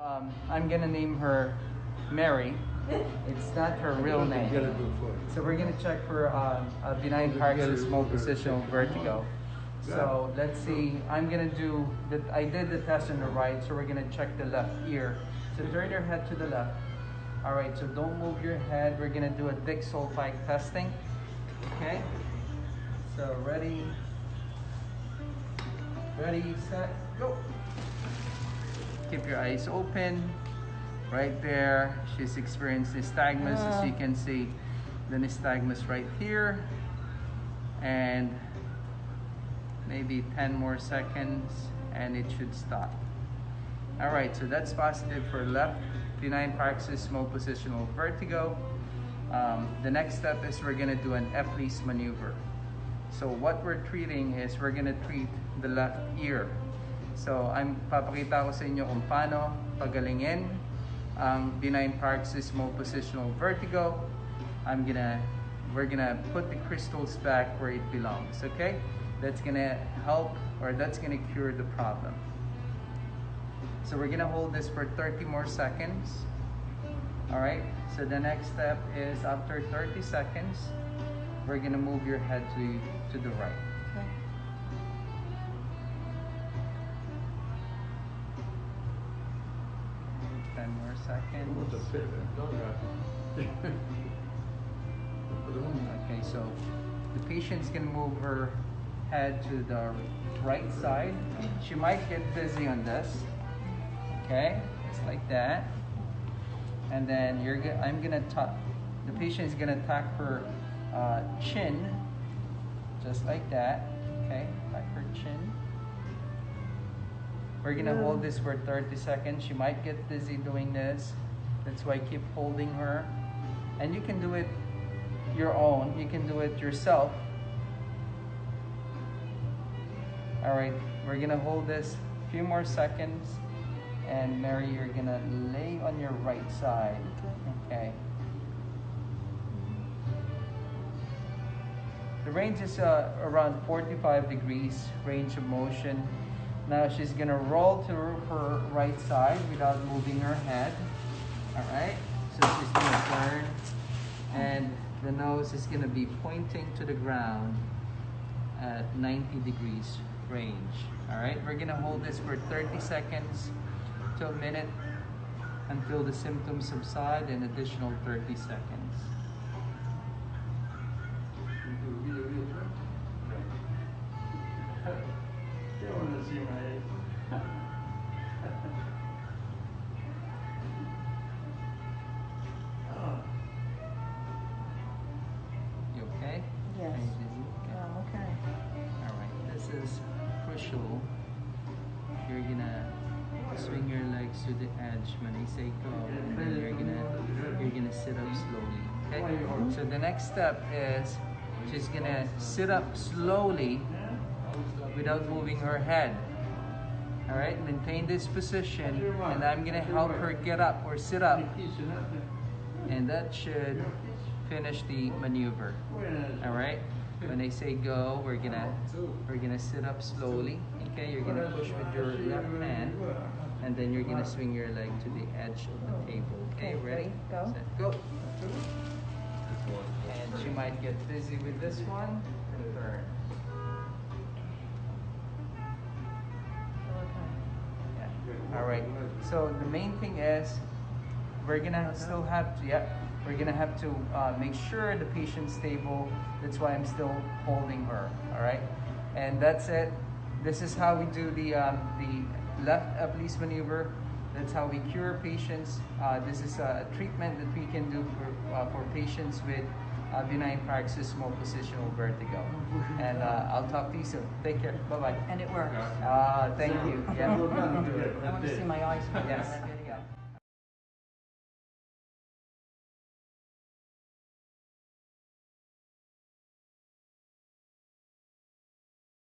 I'm gonna name her Mary. It's not her real name. So we're gonna check for a benign paroxysmal positional vertigo. So let's see. I'm gonna do that. I did the test on the right, so we're gonna check the left ear. So turn your head to the left. All right. So don't move your head. We're gonna do a Dick sulfide testing. Okay. So ready, set, go. Keep your eyes open. Right there, she's experienced nystagmus. As you can see, the nystagmus right here. And maybe 10 more seconds and it should stop. All right, so that's positive for left benign paroxysmal positional vertigo. The next step is we're gonna do an Epley's maneuver. So what we're treating is we're gonna treat the left ear. So papakita ko sa inyo kung paano pagalingin ang benign paroxysmal positional vertigo. We're gonna put the crystals back where it belongs, okay? That's gonna help, or that's gonna cure the problem. So we're gonna hold this for 30 more seconds. All right, so the next step is after 30 seconds, we're gonna move your head to the right. Okay. 10 more seconds. Okay, so the patient's gonna move her head to the right side. She might get dizzy on this. Okay, it's like that. And then the patient is gonna tap her chin, just like that. Okay, tap her chin. We're gonna hold this for 30 seconds. She might get dizzy doing this. That's why I keep holding her. And you can do it your own. You can do it yourself. All right, we're gonna hold this a few more seconds. And Mary, you're gonna lay on your right side. Okay. The range is around 45 degrees range of motion. Now she's gonna roll to her right side without moving her head. All right, so she's gonna turn and the nose is gonna be pointing to the ground at 90 degrees range. All right, we're gonna hold this for 30 seconds to a minute until the symptoms subside, an additional 30 seconds. You okay? Yes. Okay. Okay. All right, this is crucial. You're gonna swing your legs to the edge when I say go, and then you're gonna sit up slowly. Okay. So the next step is she's gonna sit up slowly without moving her head. All right, maintain this position, and I'm gonna help her get up or sit up, and that should finish the maneuver. All right. When I say go, we're gonna sit up slowly. Okay, you're gonna push with your left hand, and then you're gonna swing your leg to the edge of the table. Okay, ready? Go. Set, go. And she might get busy with this one. Turn. Yeah. All right. So the main thing is we're gonna still have to. Yeah. We're gonna have to make sure the patient's stable. That's why I'm still holding her. All right, and that's it. This is how we do the left Epley's maneuver. That's how we cure patients. This is a treatment that we can do for patients with benign paroxysmal positional vertigo. And I'll talk to you soon. Take care. Bye bye. And it works. Thank you. Yeah. I want to see my eyes. Yes.